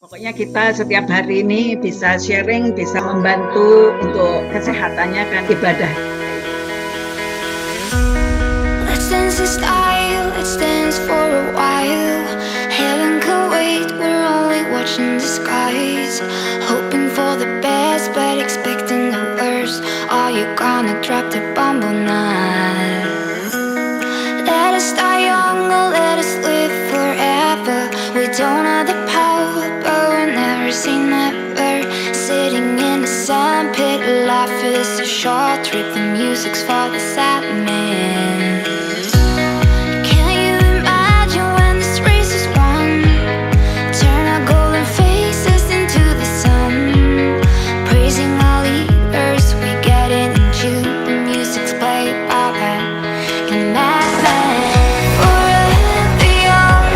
Pokoknya kita setiap hari ini bisa sharing, bisa membantu untuk kesehatannya kan ibadah. Let's dance in style, let's dance for a while. Heaven can wait, we're only watching the skies. Hoping for the best, but expecting the worst. Are you gonna drop the bomb or not? Let us die young or let us live forever. We don't have the power, but we'll never say never. Sitting in the sandpit, life is a short trip. The music's for the sad man. Can you imagine when this race is won? Turn our golden faces into the sun. Praising our leaders, we get it in June. The music's played by and madman. Forever young,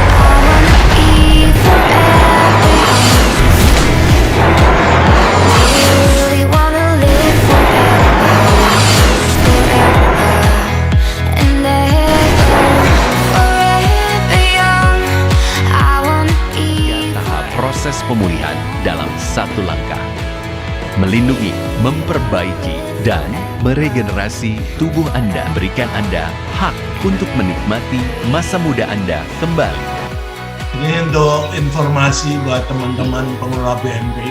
I wanna be forever young. Do you really wanna live forever, forever and ever? Forever young, I wanna be Tahap proses pemulihan dalam satu langkah. Melindungi, memperbaiki, dan meregenerasi tubuh Anda, berikan Anda hak untuk menikmati masa muda Anda kembali. Ini untuk informasi buat teman-teman pengelola BNP.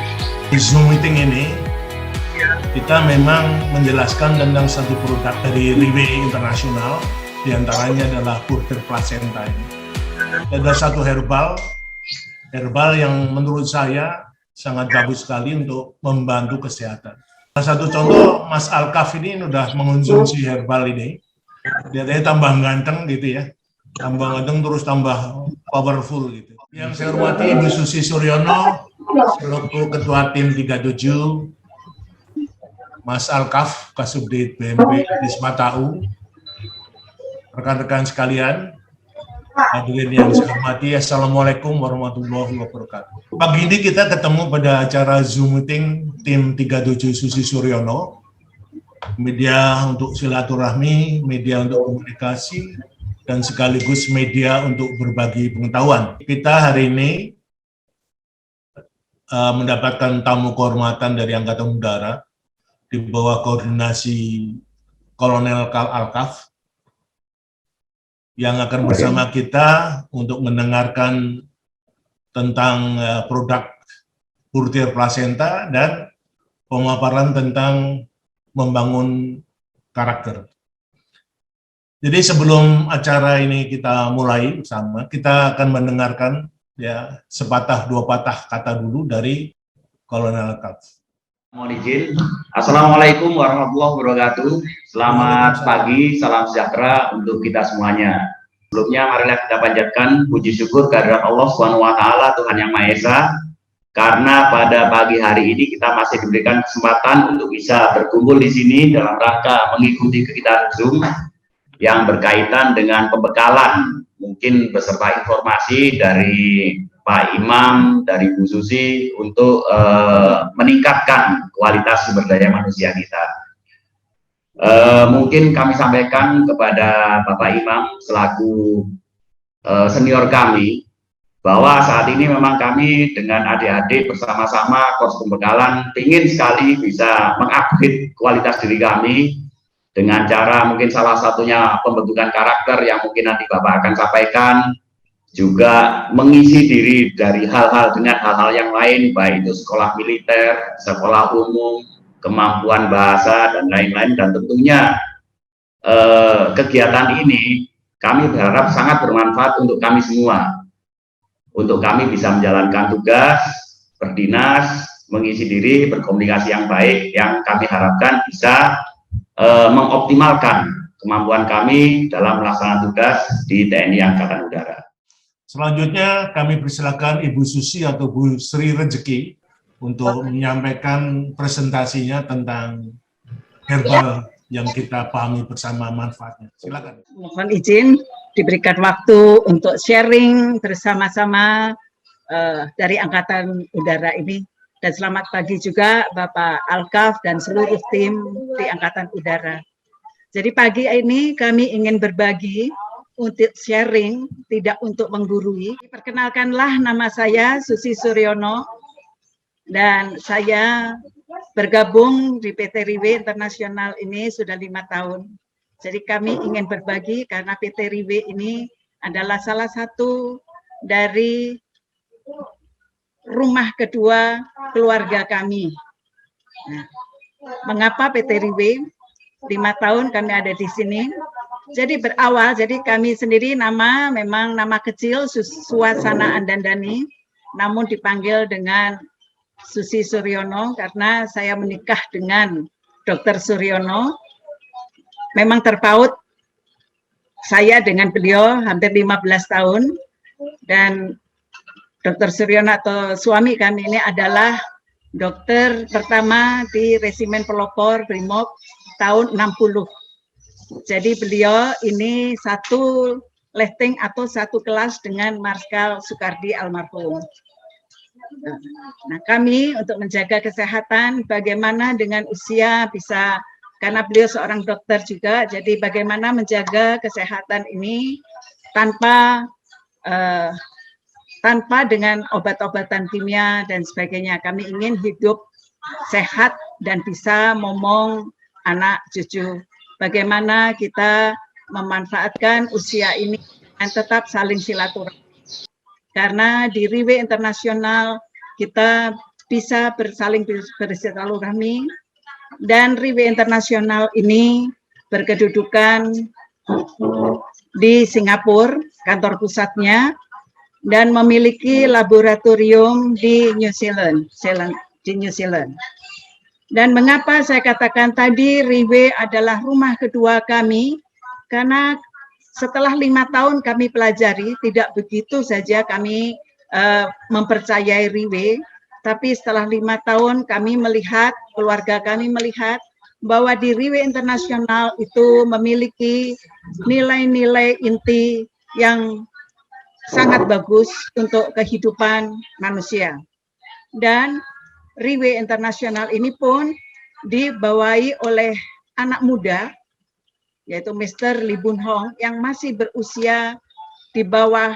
Di Zoom meeting ini, kita memang menjelaskan tentang satu produk dari Riwe Internasional, diantaranya adalah Purter Placenta. Ada satu herbal yang menurut saya sangat bagus sekali untuk membantu kesehatan. Salah satu contoh, Mas Alkaf ini udah mengonsumsi herbal ini, dia tambah ganteng gitu ya, tambah ganteng terus tambah powerful gitu. Yang saya hormati Ibu Susi Suryono, selaku Ketua Tim 37, Mas Alkaf, Kasubdit BNP Risma TAU, rekan-rekan sekalian, hadirin yang saya hormati, Assalamualaikum warahmatullahi wabarakatuh. Pagi ini kita ketemu pada acara Zoom meeting Tim 37 Susi Suryono, media untuk silaturahmi, media untuk komunikasi, dan sekaligus media untuk berbagi pengetahuan. Kita hari ini mendapatkan tamu kehormatan dari Angkatan Udara di bawah koordinasi Kolonel Kal Alkaf, yang akan bersama kita untuk mendengarkan tentang produk Purter Placenta dan pemaparan tentang membangun karakter. Jadi sebelum acara ini kita mulai bersama, kita akan mendengarkan ya sepatah dua patah kata dulu dari Kolonel Alkaf. Mohon izin. Assalamualaikum warahmatullahi wabarakatuh. Selamat pagi, salam sejahtera untuk kita semuanya. Sebelumnya marilah kita panjatkan puji syukur kehadirat Allah SWT, Tuhan Yang Maha Esa, karena pada pagi hari ini kita masih diberikan kesempatan untuk bisa berkumpul di sini dalam rangka mengikuti kegiatan Zoom yang berkaitan dengan pembekalan, mungkin beserta informasi dari Pak Imam, dari Bu Susi untuk meningkatkan kualitas sumber daya manusia kita. Mungkin kami sampaikan kepada Bapak Imam selaku senior kami, bahwa saat ini memang kami dengan adik-adik bersama-sama kurs pembekalan ingin sekali bisa mengupgrade kualitas diri kami dengan cara mungkin salah satunya pembentukan karakter yang mungkin nanti Bapak akan sampaikan, juga mengisi diri dari hal-hal dengan hal-hal yang lain, baik itu sekolah militer, sekolah umum, kemampuan bahasa, dan lain-lain. Dan tentunya kegiatan ini kami berharap sangat bermanfaat untuk kami semua, untuk kami bisa menjalankan tugas, berdinas, mengisi diri, berkomunikasi yang baik, yang kami harapkan bisa mengoptimalkan kemampuan kami dalam melaksanakan tugas di TNI Angkatan Udara. Selanjutnya kami persilakan Ibu Susi atau Bu Sri Rezeki untuk menyampaikan presentasinya tentang herbal yang kita pahami bersama manfaatnya. Silakan. Mohon izin diberikan waktu untuk sharing bersama-sama dari Angkatan Udara ini. Dan selamat pagi juga Bapak Alkaf dan seluruh tim di Angkatan Udara. Jadi pagi ini kami ingin berbagi untuk sharing, tidak untuk menggurui. Perkenalkanlah, nama saya Susi Suryono dan saya bergabung di PT Riwe Internasional ini sudah 5 tahun. Jadi kami ingin berbagi karena PT Riwe ini adalah salah satu dari rumah kedua keluarga kami. Nah, mengapa PT Riwe? 5 tahun kami ada di sini. Jadi berawal, jadi kami sendiri memang nama kecil Suasana Andandani, namun dipanggil dengan Susi Suryono karena saya menikah dengan Dr. Suryono. Memang terpaut saya dengan beliau hampir 15 tahun, dan Dr. Suryono atau suami kami ini adalah dokter pertama di Resimen Pelopor Brimob tahun 60. Jadi beliau ini satu letting atau satu kelas dengan Marskal Soekardi almarhum. Nah, kami untuk menjaga kesehatan, bagaimana dengan usia bisa, karena beliau seorang dokter juga, jadi bagaimana menjaga kesehatan ini tanpa dengan obat-obatan kimia dan sebagainya. Kami ingin hidup sehat dan bisa ngomong anak cucu. Bagaimana kita memanfaatkan usia ini dan tetap saling silaturahmi. Karena di Riwe Internasional kita bisa saling bersilaturahmi, dan Riwe Internasional ini berkedudukan di Singapura, kantor pusatnya, dan memiliki laboratorium di New Zealand. Dan mengapa saya katakan tadi Riwe adalah rumah kedua kami, karena setelah 5 tahun kami pelajari, tidak begitu saja kami mempercayai Riwe, tapi setelah 5 tahun kami melihat, keluarga kami melihat bahwa di Riwe Internasional itu memiliki nilai-nilai inti yang sangat bagus untuk kehidupan manusia. Dan Riwe Internasional ini pun dibawahi oleh anak muda, yaitu Mr. Lee Boon Hong, yang masih berusia di bawah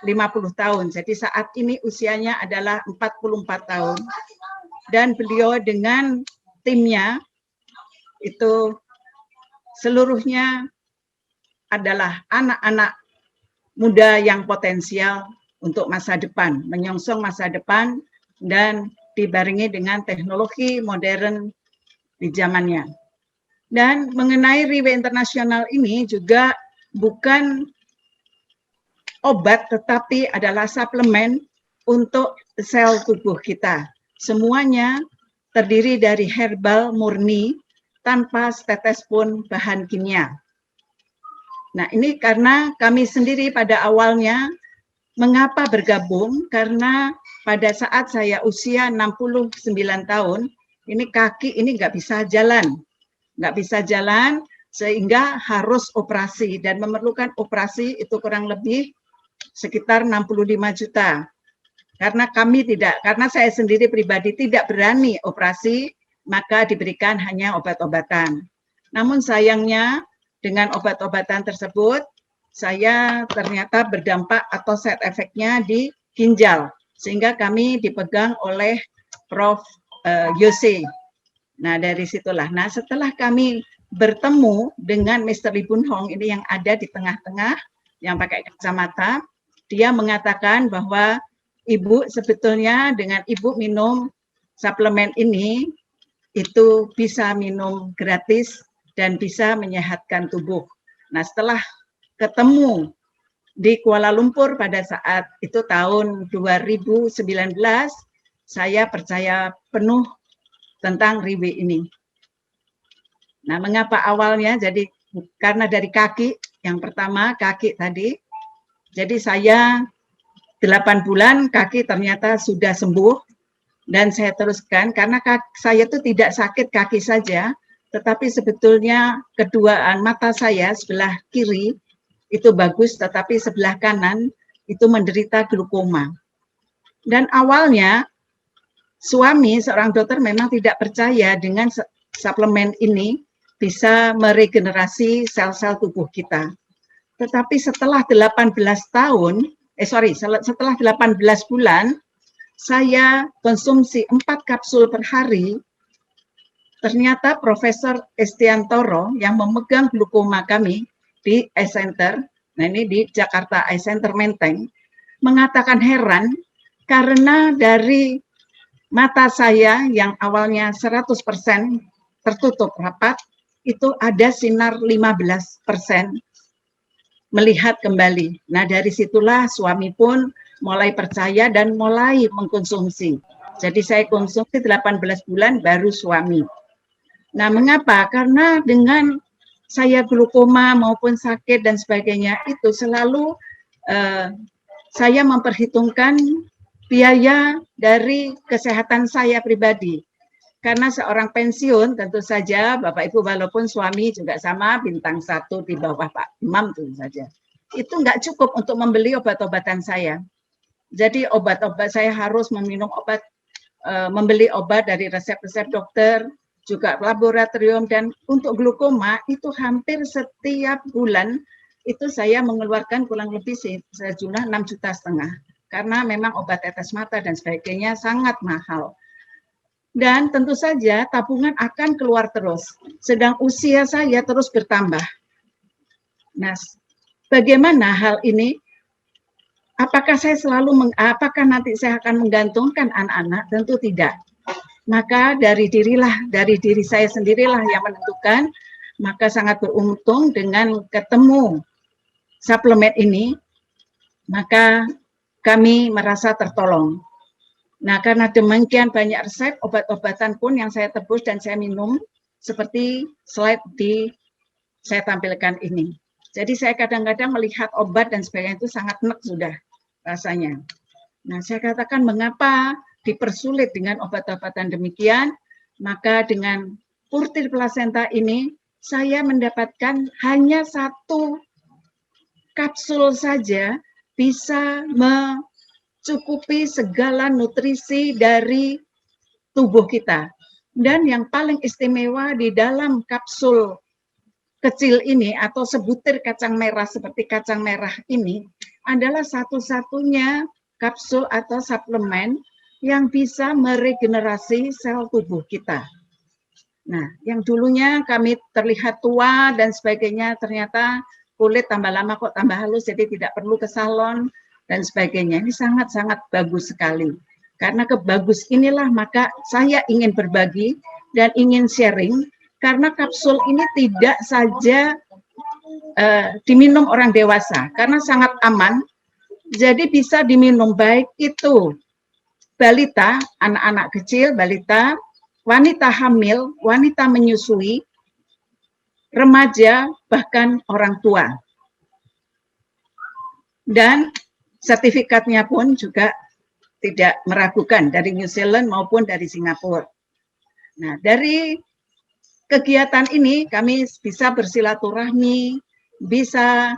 50 tahun. Jadi saat ini usianya adalah 44 tahun. Dan beliau dengan timnya itu seluruhnya adalah anak-anak muda yang potensial untuk masa depan, menyongsong masa depan dan dibarengi dengan teknologi modern di zamannya. Dan mengenai Riwe Internasional ini juga bukan obat, tetapi adalah suplemen untuk sel tubuh kita. Semuanya terdiri dari herbal murni tanpa setetes pun bahan kimia. Nah, ini karena kami sendiri pada awalnya mengapa bergabung, karena pada saat saya usia 69 tahun, ini kaki ini nggak bisa jalan, sehingga harus operasi dan memerlukan operasi itu kurang lebih sekitar 65 juta. Karena karena saya sendiri pribadi tidak berani operasi, maka diberikan hanya obat-obatan. Namun sayangnya dengan obat-obatan tersebut, saya ternyata berdampak atau side effect-nya di ginjal, sehingga kami dipegang oleh Prof. Yose. Nah, dari situlah. Nah, setelah kami bertemu dengan Mr. Lee Boon Hong ini yang ada di tengah-tengah, yang pakai kacamata, dia mengatakan bahwa Ibu sebetulnya dengan Ibu minum suplemen ini, itu bisa minum gratis dan bisa menyehatkan tubuh. Nah, setelah ketemu di Kuala Lumpur pada saat itu tahun 2019, saya percaya penuh tentang Riwe ini. Nah, mengapa awalnya? Jadi karena dari kaki, yang pertama kaki tadi. Jadi saya 8 bulan kaki ternyata sudah sembuh, dan saya teruskan karena saya itu tidak sakit kaki saja, tetapi sebetulnya kedua mata saya sebelah kiri itu bagus, tetapi sebelah kanan itu menderita glaukoma. Dan awalnya suami seorang dokter memang tidak percaya dengan suplemen ini bisa meregenerasi sel-sel tubuh kita. Tetapi setelah 18 tahun, setelah 18 bulan, saya konsumsi 4 kapsul per hari. Ternyata Profesor Estiantoro yang memegang glukoma kami di Eye Center, nah ini di Jakarta Eye Center Menteng, mengatakan heran karena dari mata saya yang awalnya 100% tertutup rapat, itu ada sinar 15% melihat kembali. Nah, dari situlah suami pun mulai percaya dan mulai mengkonsumsi. Jadi saya konsumsi 18 bulan baru suami. Nah, mengapa? Karena dengan saya glukoma maupun sakit dan sebagainya itu selalu saya memperhitungkan biaya dari kesehatan saya pribadi. Karena seorang pensiun tentu saja Bapak Ibu walaupun suami juga sama bintang 1 di bawah Pak Imam tentu saja. Itu nggak cukup untuk membeli obat-obatan saya. Jadi obat-obat saya harus meminum obat, membeli obat dari resep-resep dokter, juga laboratorium, dan untuk glukoma itu hampir setiap bulan itu saya mengeluarkan kurang lebih sejumlah 6,5 juta karena memang obat tetes mata dan sebagainya sangat mahal. Dan tentu saja tabungan akan keluar terus, sedang usia saya terus bertambah. Nah, bagaimana hal ini? Apakah saya apakah nanti saya akan menggantungkan anak-anak? Tentu tidak. Maka dari diri saya sendirilah yang menentukan, maka sangat beruntung dengan ketemu suplemen ini, maka kami merasa tertolong. Nah, karena demikian banyak resep obat-obatan pun yang saya tebus dan saya minum, seperti slide saya tampilkan ini. Jadi saya kadang-kadang melihat obat dan sebagainya itu sangat enak sudah rasanya. Nah, saya katakan mengapa dipersulit dengan obat-obatan demikian, maka dengan Purtir Plasenta ini saya mendapatkan hanya 1 kapsul saja bisa mencukupi segala nutrisi dari tubuh kita. Dan yang paling istimewa di dalam kapsul kecil ini atau sebutir kacang merah seperti kacang merah ini adalah satu-satunya kapsul atau suplemen yang bisa meregenerasi sel tubuh kita. Nah, yang dulunya kami terlihat tua dan sebagainya, ternyata kulit tambah lama kok tambah halus, jadi tidak perlu ke salon dan sebagainya. Ini sangat-sangat bagus sekali. Karena kebagus inilah maka saya ingin berbagi dan ingin sharing, karena kapsul ini tidak saja diminum orang dewasa, karena sangat aman, jadi bisa diminum baik itu balita, anak-anak kecil, balita, wanita hamil, wanita menyusui, remaja, bahkan orang tua. Dan sertifikatnya pun juga tidak meragukan dari New Zealand maupun dari Singapura. Nah, dari kegiatan ini kami bisa bersilaturahmi, bisa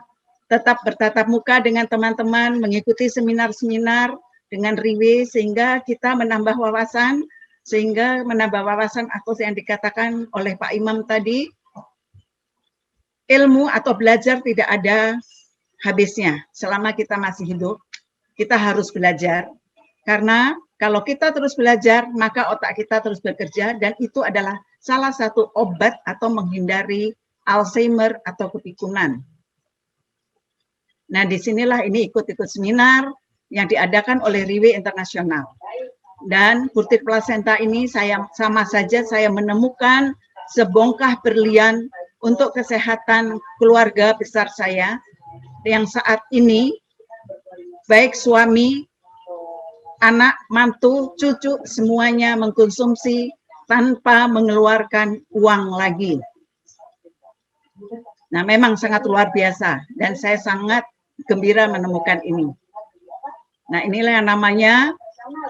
tetap bertatap muka dengan teman-teman, mengikuti seminar-seminar dengan Riwe, sehingga kita menambah wawasan, atau yang dikatakan oleh Pak Imam tadi, ilmu atau belajar tidak ada habisnya. Selama kita masih hidup, kita harus belajar. Karena kalau kita terus belajar, maka otak kita terus bekerja, dan itu adalah salah satu obat atau menghindari Alzheimer atau kepikunan. Nah, disinilah ini ikut-ikut seminar yang diadakan oleh Riwe Internasional. Dan Purtir Plasenta ini sama saja saya menemukan sebongkah berlian untuk kesehatan keluarga besar saya, yang saat ini baik suami, anak, mantu, cucu, semuanya mengkonsumsi tanpa mengeluarkan uang lagi. Nah, memang sangat luar biasa, dan saya sangat gembira menemukan ini. Nah, inilah yang namanya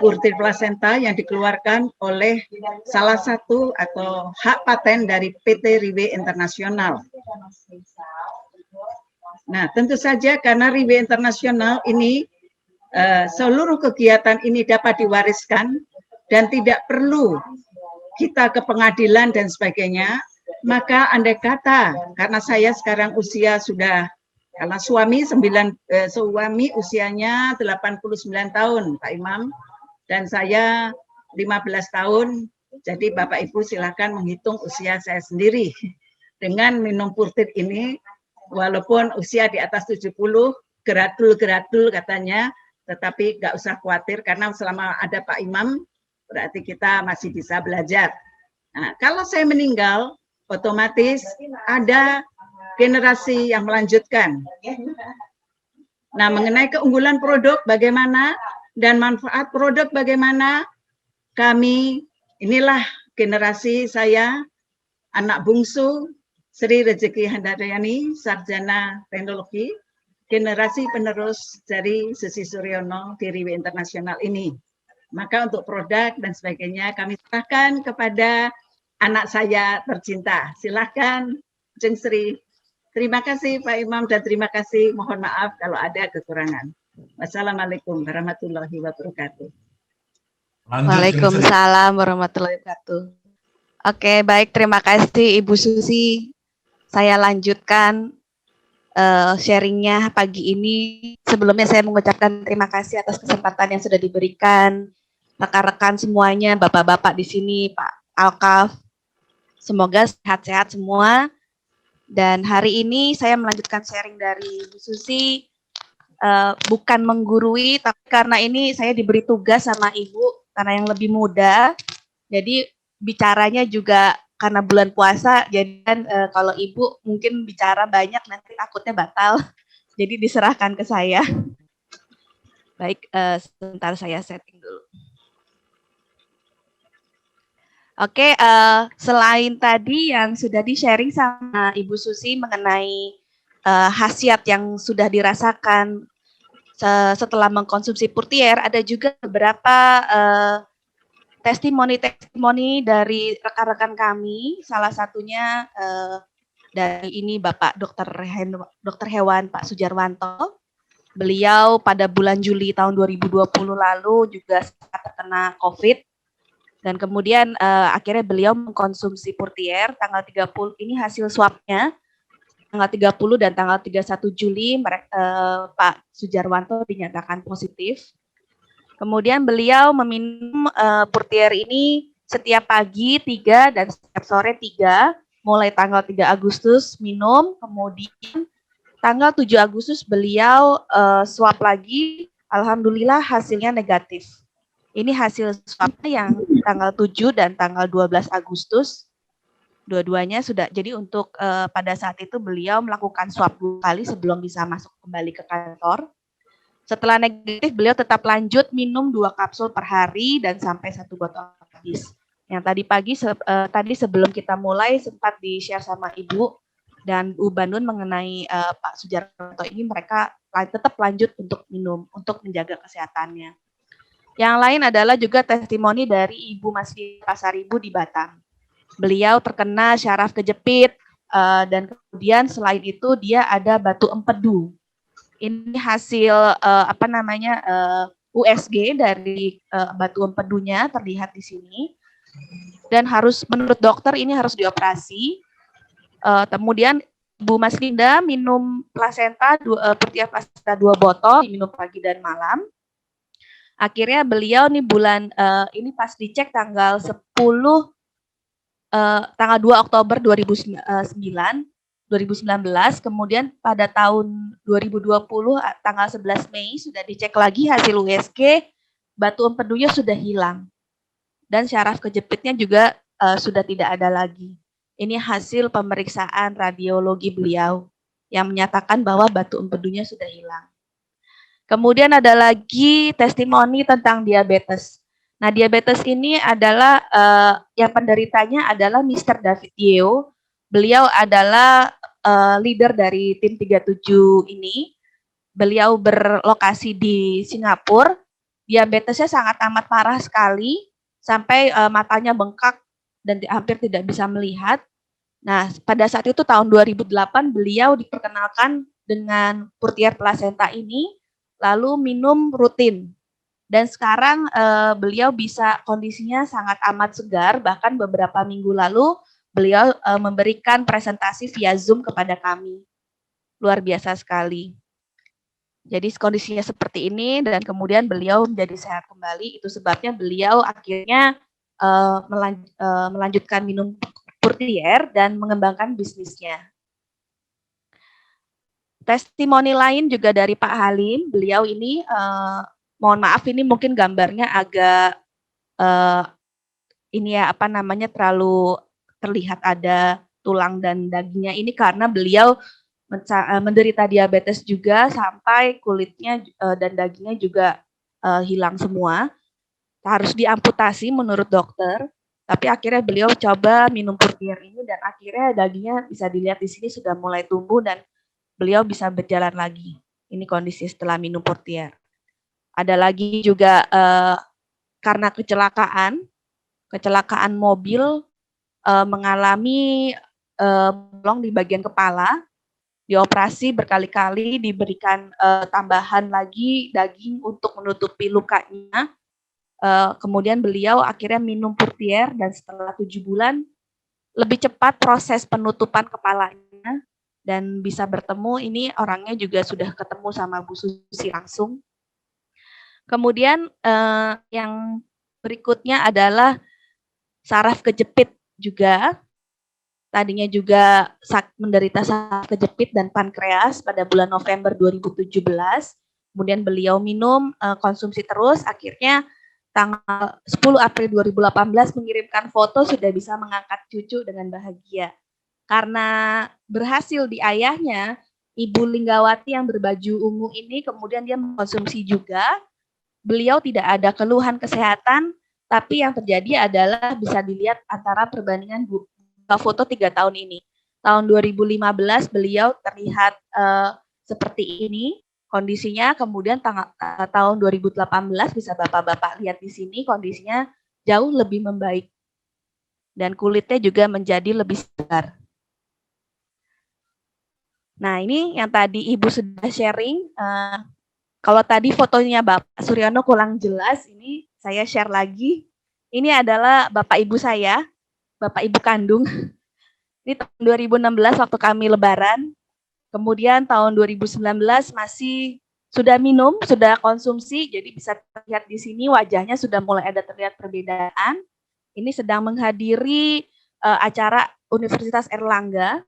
Purtir Plasenta yang dikeluarkan oleh salah satu atau hak paten dari PT Riwe Internasional. Nah, tentu saja karena Riwe Internasional ini seluruh kegiatan ini dapat diwariskan dan tidak perlu kita ke pengadilan dan sebagainya, maka andai kata karena saya sekarang usia sudah Kalau suami usianya 89 tahun, Pak Imam, dan saya 15 tahun. Jadi Bapak Ibu silakan menghitung usia saya sendiri. Dengan minum Purtit ini, walaupun usia di atas 70, geratul-geratul katanya, tetapi nggak usah khawatir karena selama ada Pak Imam, berarti kita masih bisa belajar. Nah, kalau saya meninggal, otomatis ada generasi yang melanjutkan. Nah, mengenai keunggulan produk bagaimana dan manfaat produk bagaimana, kami inilah generasi saya, anak bungsu Sri Rezeki Handayani, sarjana teknologi, generasi penerus dari Susi Suryono di Riwi Internasional ini. Maka untuk produk dan sebagainya kami serahkan kepada anak saya tercinta. Silahkan, Jeng Sri. Terima kasih Pak Imam dan terima kasih. Mohon maaf kalau ada kekurangan. Wassalamualaikum warahmatullahi wabarakatuh. Waalaikumsalam warahmatullahi wabarakatuh. Oke, baik. Terima kasih Ibu Susi. Saya lanjutkan sharingnya pagi ini. Sebelumnya saya mengucapkan terima kasih atas kesempatan yang sudah diberikan rekan-rekan semuanya, bapak-bapak di sini, Pak Alkaf. Semoga sehat-sehat semua. Dan hari ini saya melanjutkan sharing dari Bu Susi, bukan menggurui, tapi karena ini saya diberi tugas sama Ibu, karena yang lebih muda, jadi bicaranya juga karena bulan puasa, jadi kan kalau Ibu mungkin bicara banyak nanti takutnya batal, jadi diserahkan ke saya. Baik, sebentar saya setting dulu. Oke, selain tadi yang sudah di-sharing sama Ibu Susi mengenai khasiat yang sudah dirasakan setelah mengkonsumsi Purtier, ada juga beberapa testimoni dari rekan-rekan kami. Salah satunya dari ini Bapak Dokter Hewan Pak Sujarwanto. Beliau pada bulan Juli tahun 2020 lalu juga terkena COVID. Dan kemudian akhirnya beliau mengkonsumsi Purtier tanggal 30, ini hasil swabnya, tanggal 30 dan tanggal 31 Juli Pak Sujarwanto dinyatakan positif. Kemudian beliau meminum Purtier ini setiap pagi 3 dan setiap sore 3, mulai tanggal 3 Agustus minum, kemudian tanggal 7 Agustus beliau swab lagi, alhamdulillah hasilnya negatif. Ini hasil swabnya yang tanggal 7 dan tanggal 12 Agustus. Dua-duanya sudah, jadi untuk pada saat itu beliau melakukan swab 2 kali sebelum bisa masuk kembali ke kantor. Setelah negatif, beliau tetap lanjut minum 2 kapsul per hari dan sampai 1 botol habis. Yang tadi pagi, tadi sebelum kita mulai sempat di-share sama Ibu dan Bu Bandun mengenai Pak Sujarwanto ini, mereka tetap lanjut untuk minum, untuk menjaga kesehatannya. Yang lain adalah juga testimoni dari Ibu Masri Pasaribu di Batam. Beliau terkena syaraf kejepit dan kemudian selain itu dia ada batu empedu. Ini hasil USG dari batu empedunya terlihat di sini. Dan harus menurut dokter ini harus dioperasi. Kemudian Ibu Mas Linda minum plasenta Purtier plasenta 2 botol, diminum pagi dan malam. Akhirnya beliau nih bulan ini pas dicek tanggal 2 Oktober 2019, kemudian pada tahun 2020 tanggal 11 Mei sudah dicek lagi hasil USG, batu empedunya sudah hilang dan syaraf kejepitnya juga sudah tidak ada lagi. Ini hasil pemeriksaan radiologi beliau yang menyatakan bahwa batu empedunya sudah hilang. Kemudian ada lagi testimoni tentang diabetes. Nah, diabetes ini adalah yang penderitanya adalah Mr. David Yeo. Beliau adalah leader dari tim 37 ini. Beliau berlokasi di Singapura. Diabetesnya sangat amat parah sekali, sampai matanya bengkak dan hampir tidak bisa melihat. Nah, pada saat itu tahun 2008 beliau diperkenalkan dengan Purtier Placenta ini, lalu minum rutin. Dan sekarang beliau bisa kondisinya sangat amat segar, bahkan beberapa minggu lalu beliau memberikan presentasi via Zoom kepada kami. luar biasa sekali. Jadi kondisinya seperti ini dan kemudian beliau menjadi sehat kembali. Itu sebabnya beliau akhirnya melanjutkan minum Purtier dan mengembangkan bisnisnya. Testimoni lain juga dari Pak Halim. Beliau ini mohon maaf ini mungkin gambarnya agak terlalu terlihat ada tulang dan dagingnya. Ini karena beliau menderita diabetes juga sampai kulitnya dan dagingnya juga hilang semua. Harus diamputasi menurut dokter. Tapi akhirnya beliau coba minum Purtier ini dan akhirnya dagingnya bisa dilihat di sini sudah mulai tumbuh dan beliau bisa berjalan lagi. Ini kondisi setelah minum Purtier. Ada lagi juga karena kecelakaan mobil mengalami bolong di bagian kepala, dioperasi berkali-kali, diberikan tambahan lagi daging untuk menutupi lukanya. Kemudian beliau akhirnya minum Purtier dan setelah 7 bulan lebih cepat proses penutupan kepalanya dan bisa bertemu. Ini orangnya juga sudah ketemu sama Bu Susi langsung. Kemudian yang berikutnya adalah saraf kejepit juga. Tadinya juga menderita saraf kejepit dan pankreas pada bulan November 2017. Kemudian beliau minum, konsumsi terus, akhirnya tanggal 10 April 2018 mengirimkan foto sudah bisa mengangkat cucu dengan bahagia. Karena berhasil di ayahnya, Ibu Linggawati yang berbaju ungu ini kemudian dia mengkonsumsi juga. Beliau tidak ada keluhan kesehatan, tapi yang terjadi adalah bisa dilihat antara perbandingan foto 3 tahun ini. Tahun 2015 beliau terlihat seperti ini kondisinya, kemudian tahun 2018 bisa Bapak-bapak lihat di sini kondisinya jauh lebih membaik. Dan kulitnya juga menjadi lebih segar. Nah, ini yang tadi Ibu sudah sharing. Kalau tadi fotonya Bapak Suryono kurang jelas, ini saya share lagi. Ini adalah Bapak Ibu saya, Bapak Ibu kandung. Ini tahun 2016 waktu kami lebaran. Kemudian tahun 2019 masih sudah minum, sudah konsumsi, jadi bisa terlihat di sini wajahnya sudah mulai ada terlihat perbedaan. Ini sedang menghadiri acara Universitas Erlangga,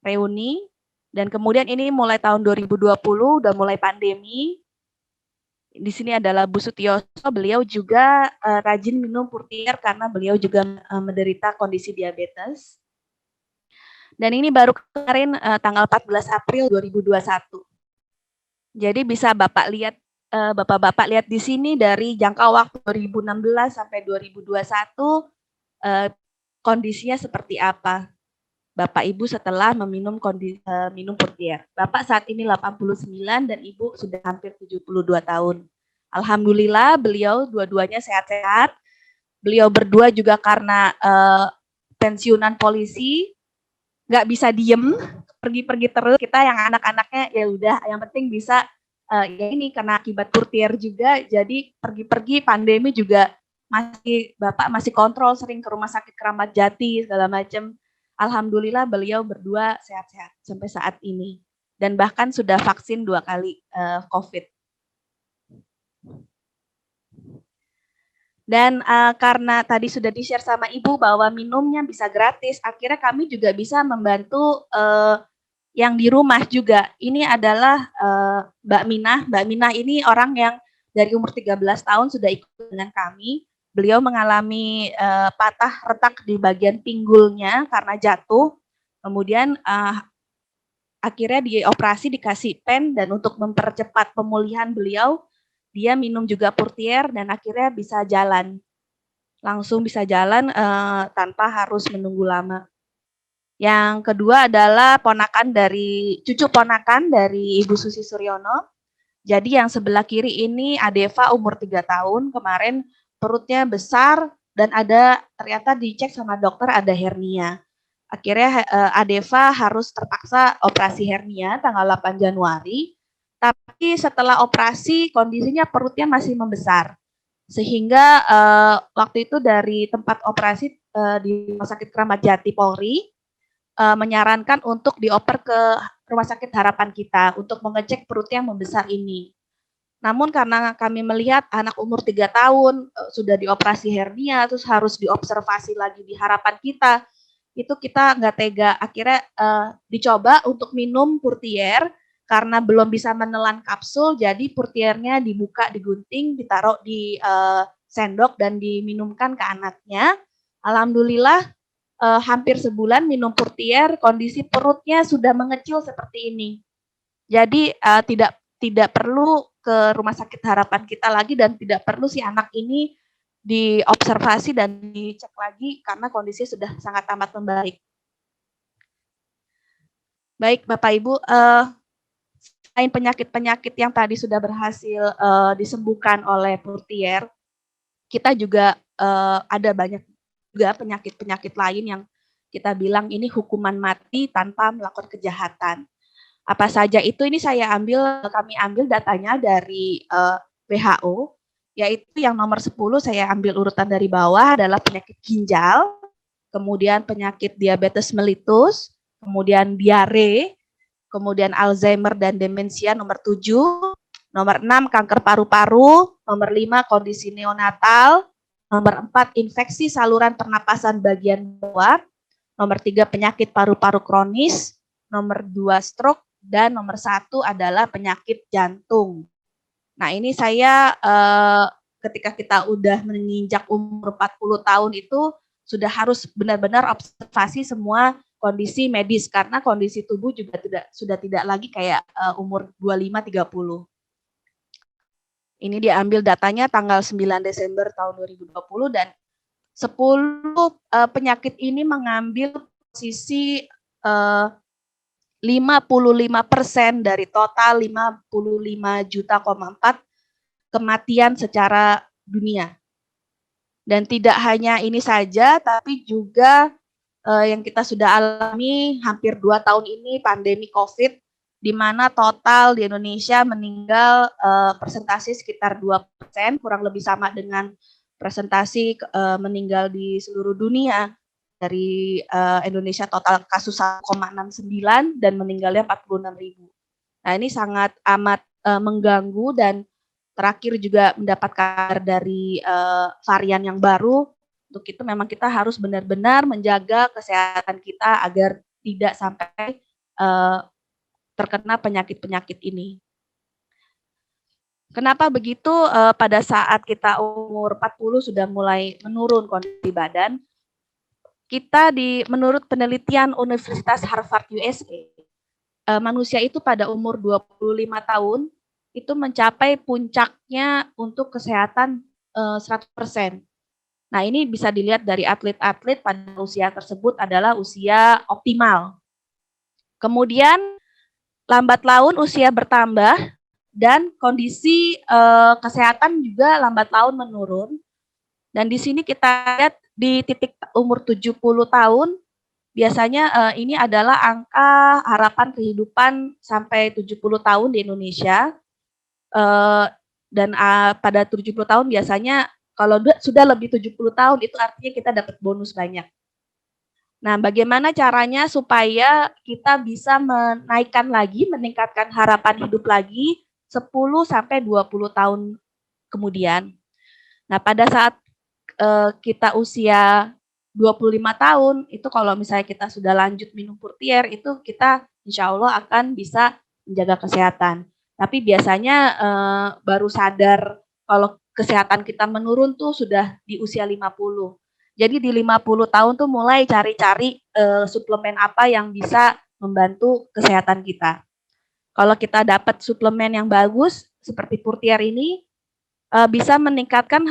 reuni, dan kemudian ini mulai tahun 2020 udah mulai pandemi. Di sini adalah Bu Sutioso, beliau juga rajin minum Purtier karena beliau juga menderita kondisi diabetes. Dan ini baru kemarin tanggal 14 April 2021. Jadi bisa Bapak lihat, Bapak-bapak lihat di sini dari jangka waktu 2016 sampai 2021 kondisinya seperti apa. Bapak Ibu setelah minum Purtier. Bapak saat ini 89 dan Ibu sudah hampir 72 tahun. Alhamdulillah beliau dua-duanya sehat-sehat. Beliau berdua juga karena pensiunan polisi, nggak bisa diem, pergi-pergi terus. Kita yang anak-anaknya ya udah, yang penting bisa ya ini karena akibat Purtier juga, jadi pergi-pergi pandemi juga Bapak masih kontrol, sering ke rumah sakit Keramat Jati segala macam. Alhamdulillah beliau berdua sehat-sehat sampai saat ini dan bahkan sudah vaksin 2 kali COVID. Dan karena tadi sudah di-share sama Ibu bahwa minumnya bisa gratis, akhirnya kami juga bisa membantu yang di rumah juga. Ini adalah Mbak Minah. Mbak Minah ini orang yang dari umur 13 tahun sudah ikut dengan kami. Beliau mengalami patah retak di bagian pinggulnya karena jatuh. Kemudian akhirnya dioperasi, dikasih pen, dan untuk mempercepat pemulihan beliau, dia minum juga Purtier dan akhirnya bisa jalan. Langsung bisa jalan tanpa harus menunggu lama. Yang kedua adalah cucu ponakan dari Ibu Susi Suryono. Jadi yang sebelah kiri ini Adeva umur 3 tahun, kemarin perutnya besar dan ternyata dicek sama dokter ada hernia. Akhirnya Adeva harus terpaksa operasi hernia tanggal 8 Januari. Tapi setelah operasi kondisinya perutnya masih membesar. Sehingga waktu itu dari tempat operasi di Rumah Sakit Keramat Jati Polri menyarankan untuk dioper ke Rumah Sakit Harapan kita untuk mengecek perut yang membesar ini. Namun karena kami melihat anak umur 3 tahun sudah dioperasi hernia, terus harus diobservasi lagi di Harapan kita, itu kita nggak tega. Akhirnya dicoba untuk minum Purtier, karena belum bisa menelan kapsul, jadi Purtiernya dibuka, digunting, ditaruh di sendok dan diminumkan ke anaknya. Alhamdulillah hampir sebulan minum Purtier, kondisi perutnya sudah mengecil seperti ini. Jadi tidak perlu ke Rumah Sakit Harapan kita lagi dan tidak perlu si anak ini diobservasi dan dicek lagi karena kondisi sudah sangat amat membaik. Baik Bapak Ibu, selain penyakit-penyakit yang tadi sudah berhasil disembuhkan oleh Purtier, kita juga ada banyak juga penyakit-penyakit lain yang kita bilang ini hukuman mati tanpa melakukan kejahatan. Apa saja itu? Ini kami ambil datanya dari WHO, yaitu yang nomor 10 saya ambil urutan dari bawah adalah penyakit ginjal, kemudian penyakit diabetes mellitus, kemudian diare, kemudian Alzheimer dan demensia nomor 7, nomor 6 kanker paru-paru, nomor 5 kondisi neonatal, nomor 4 infeksi saluran pernapasan bagian bawah, nomor 3 penyakit paru-paru kronis, nomor 2 stroke, dan nomor 1 adalah penyakit jantung. Nah ini saya ketika kita udah menginjak umur 40 tahun itu sudah harus benar-benar observasi semua kondisi medis karena kondisi tubuh juga sudah tidak lagi kayak umur 25-30. Ini diambil datanya tanggal 9 Desember tahun 2020 dan 10 penyakit ini mengambil posisi 55% dari total 55,4 juta kematian secara dunia. Dan tidak hanya ini saja, tapi juga yang kita sudah alami hampir 2 tahun ini pandemi COVID, di mana total di Indonesia meninggal persentase sekitar 2%, kurang lebih sama dengan presentasi meninggal di seluruh dunia. Dari Indonesia total kasus 1,69 dan meninggalnya 46.000. Nah ini sangat amat mengganggu dan terakhir juga mendapat kabar dari varian yang baru. Untuk itu memang kita harus benar-benar menjaga kesehatan kita agar tidak sampai terkena penyakit-penyakit ini. Kenapa begitu? Pada saat kita umur 40 sudah mulai menurun kondisi badan, kita menurut penelitian Universitas Harvard USA, manusia itu pada umur 25 tahun itu mencapai puncaknya untuk kesehatan 100%. Nah, ini bisa dilihat dari atlet-atlet pada usia tersebut adalah usia optimal. Kemudian lambat laun usia bertambah dan kondisi kesehatan juga lambat laun menurun. Dan di sini kita lihat di titik umur 70 tahun, biasanya ini adalah angka harapan kehidupan sampai 70 tahun di Indonesia. Dan pada 70 tahun biasanya kalau sudah lebih 70 tahun itu artinya kita dapat bonus banyak. Nah, bagaimana caranya supaya kita bisa meningkatkan harapan hidup lagi 10 sampai 20 tahun kemudian. Nah, pada saat kita usia 25 tahun, itu kalau misalnya kita sudah lanjut minum Purtier, itu kita insya Allah akan bisa menjaga kesehatan. Tapi biasanya baru sadar kalau kesehatan kita menurun tuh sudah di usia 50. Jadi di 50 tahun tuh mulai cari-cari suplemen apa yang bisa membantu kesehatan kita. Kalau kita dapat suplemen yang bagus, seperti Purtier ini, bisa meningkatkan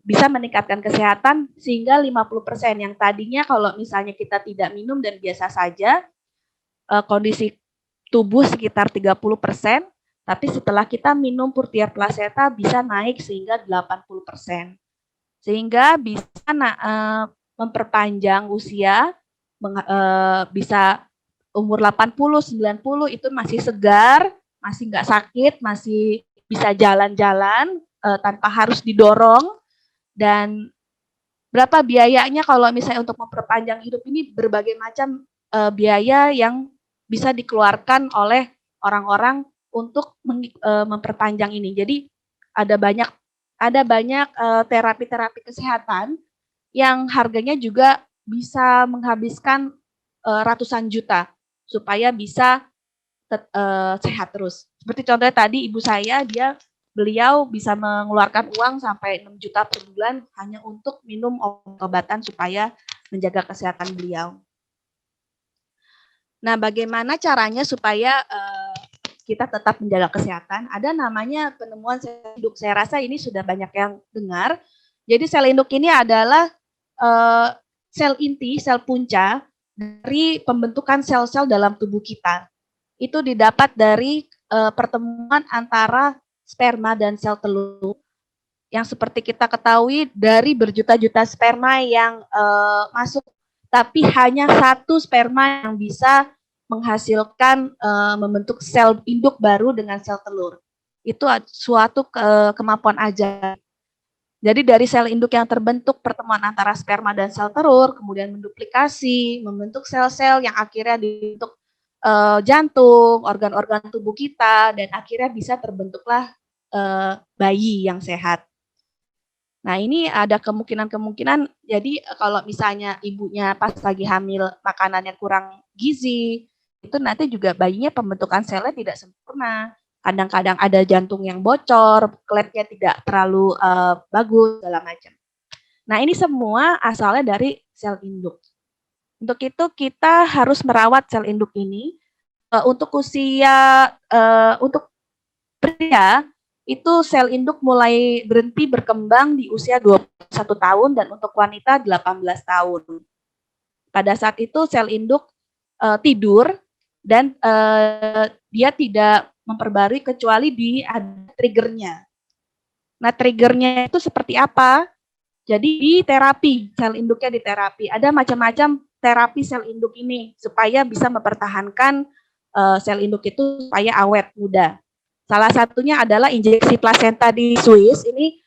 bisa meningkatkan kesehatan sehingga 50%. Yang tadinya kalau misalnya kita tidak minum dan biasa saja, kondisi tubuh sekitar 30%, tapi setelah kita minum Purtier Placenta bisa naik sehingga 80%. Sehingga bisa memperpanjang usia, bisa umur 80, 90 itu masih segar, masih nggak sakit, masih bisa jalan-jalan tanpa harus didorong. Dan berapa biayanya kalau misalnya untuk memperpanjang hidup ini berbagai macam biaya yang bisa dikeluarkan oleh orang-orang untuk memperpanjang ini. Jadi ada banyak terapi-terapi kesehatan yang harganya juga bisa menghabiskan ratusan juta supaya bisa sehat terus. Seperti contohnya tadi ibu saya, beliau bisa mengeluarkan uang sampai 6 juta per bulan hanya untuk minum obat-obatan supaya menjaga kesehatan beliau. Nah, bagaimana caranya supaya kita tetap menjaga kesehatan? Ada namanya penemuan sel induk. Saya rasa ini sudah banyak yang dengar. Jadi sel induk ini adalah sel inti, sel punca dari pembentukan sel-sel dalam tubuh kita. Itu didapat dari pertemuan antara sperma dan sel telur, yang seperti kita ketahui dari berjuta-juta sperma yang masuk, tapi hanya satu sperma yang bisa menghasilkan membentuk sel induk baru dengan sel telur. Itu suatu kemampuan ajaib. Jadi dari sel induk yang terbentuk pertemuan antara sperma dan sel telur, kemudian menduplikasi, membentuk sel-sel yang akhirnya dibentuk jantung, organ-organ tubuh kita, dan akhirnya bisa terbentuklah bayi yang sehat. Nah, ini ada kemungkinan, jadi kalau misalnya ibunya pas lagi hamil makanannya kurang gizi, itu nanti juga bayinya pembentukan selnya tidak sempurna. Kadang-kadang ada jantung yang bocor, kletnya tidak terlalu bagus, segala macam. Nah, ini semua asalnya dari sel induk. Untuk itu kita harus merawat sel induk ini. Untuk usia, untuk pria, itu sel induk mulai berhenti berkembang di usia 21 tahun dan untuk wanita 18 tahun. Pada saat itu sel induk tidur dan dia tidak memperbarui kecuali ada triggernya. Nah, triggernya itu seperti apa? Jadi di terapi, sel induknya diterapi. Ada macam-macam terapi sel induk ini supaya bisa mempertahankan sel induk itu supaya awet muda. Salah satunya adalah injeksi plasenta di Swiss. Ini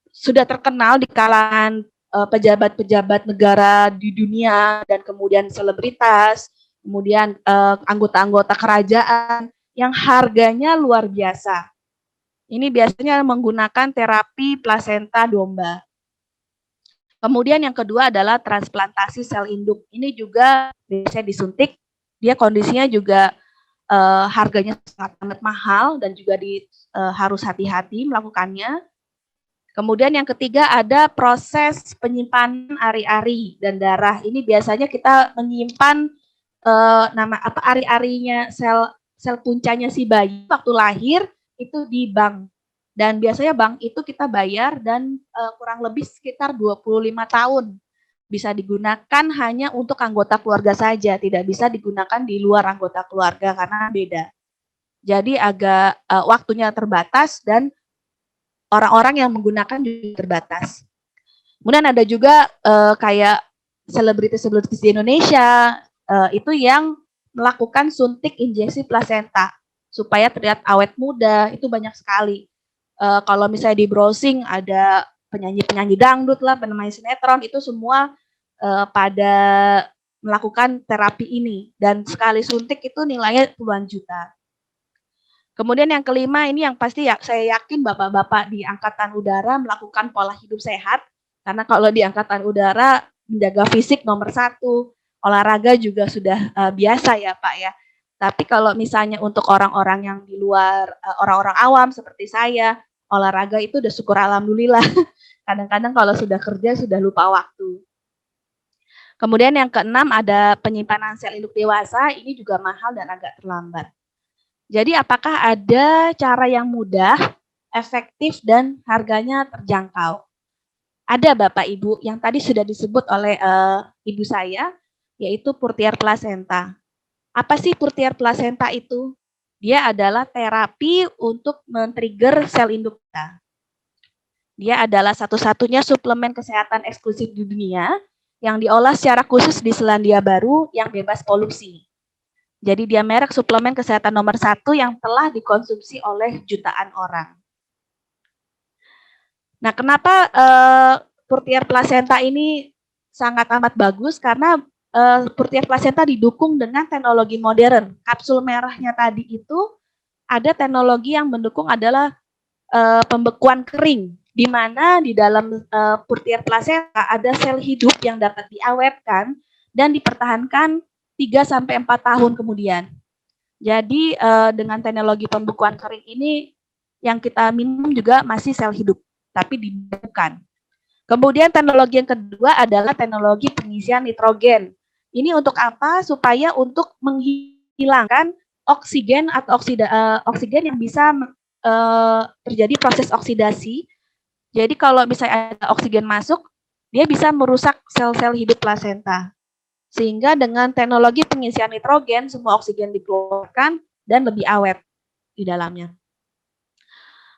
sudah terkenal di kalangan pejabat-pejabat negara di dunia dan kemudian selebritas, kemudian anggota-anggota kerajaan yang harganya luar biasa. Ini biasanya menggunakan terapi plasenta domba. Kemudian yang kedua adalah transplantasi sel induk. Ini juga biasanya disuntik. Dia kondisinya juga harganya sangat mahal dan juga harus hati-hati melakukannya. Kemudian yang ketiga ada proses penyimpanan ari-ari dan darah. Ini biasanya kita menyimpan ari-arinya sel puncanya si bayi waktu lahir itu di bank. Dan biasanya bank itu kita bayar dan kurang lebih sekitar 25 tahun. Bisa digunakan hanya untuk anggota keluarga saja, tidak bisa digunakan di luar anggota keluarga karena beda. Jadi agak waktunya terbatas dan orang-orang yang menggunakan juga terbatas. Kemudian ada juga kayak selebritis-selebritis di Indonesia itu yang melakukan suntik injeksi plasenta supaya terlihat awet muda, itu banyak sekali. Kalau misalnya di browsing ada penyanyi-penyanyi dangdut lah, pemain sinetron, itu semua pada melakukan terapi ini. Dan sekali suntik itu nilainya puluhan juta. Kemudian yang kelima, ini yang pasti saya yakin bapak-bapak di Angkatan Udara melakukan pola hidup sehat. Karena kalau di Angkatan Udara menjaga fisik nomor 1, olahraga juga sudah biasa ya Pak ya. Tapi kalau misalnya untuk orang-orang yang di luar, orang-orang awam seperti saya, olahraga itu udah syukur alhamdulillah. Kadang-kadang kalau sudah kerja sudah lupa waktu. Kemudian yang keenam ada penyimpanan sel induk dewasa, ini juga mahal dan agak terlambat. Jadi apakah ada cara yang mudah, efektif, dan harganya terjangkau? Ada Bapak Ibu yang tadi sudah disebut oleh ibu saya, yaitu Purtier Placenta. Apa sih Purtier Placenta itu? Dia adalah terapi untuk men-trigger sel induk kita. Dia adalah satu-satunya suplemen kesehatan eksklusif di dunia yang diolah secara khusus di Selandia Baru yang bebas polusi. Jadi dia merek suplemen kesehatan nomor 1 yang telah dikonsumsi oleh jutaan orang. Nah, kenapa Purtier Placenta ini sangat amat bagus? Karena Purtier Placenta didukung dengan teknologi modern. Kapsul merahnya tadi itu ada teknologi yang mendukung adalah pembekuan kering, di mana di dalam Purtier Placenta ada sel hidup yang dapat diawetkan dan dipertahankan 3-4 tahun kemudian. Jadi dengan teknologi pembekuan kering ini yang kita minum juga masih sel hidup, tapi dibekukan. Kemudian teknologi yang kedua adalah teknologi pengisian nitrogen. Ini untuk apa? Supaya untuk menghilangkan oksigen atau oksigen yang bisa terjadi proses oksidasi. Jadi kalau misalnya ada oksigen masuk, dia bisa merusak sel-sel hidup plasenta. Sehingga dengan teknologi pengisian nitrogen, semua oksigen dikeluarkan dan lebih awet di dalamnya.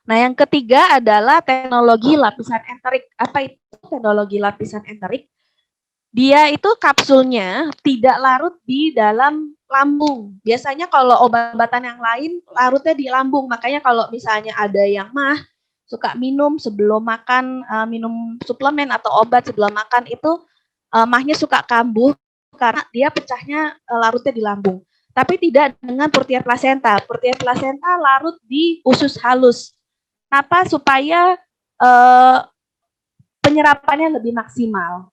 Nah, yang ketiga adalah teknologi lapisan enterik. Apa itu teknologi lapisan enterik? Dia itu kapsulnya tidak larut di dalam lambung. Biasanya kalau obat-obatan yang lain larutnya di lambung. Makanya kalau misalnya ada yang suka minum sebelum makan, minum suplemen atau obat sebelum makan itu mahnya suka kambuh karena dia pecahnya larutnya di lambung. Tapi tidak dengan Purtier Placenta. Purtier Placenta larut di usus halus. Kenapa? Supaya penyerapannya lebih maksimal.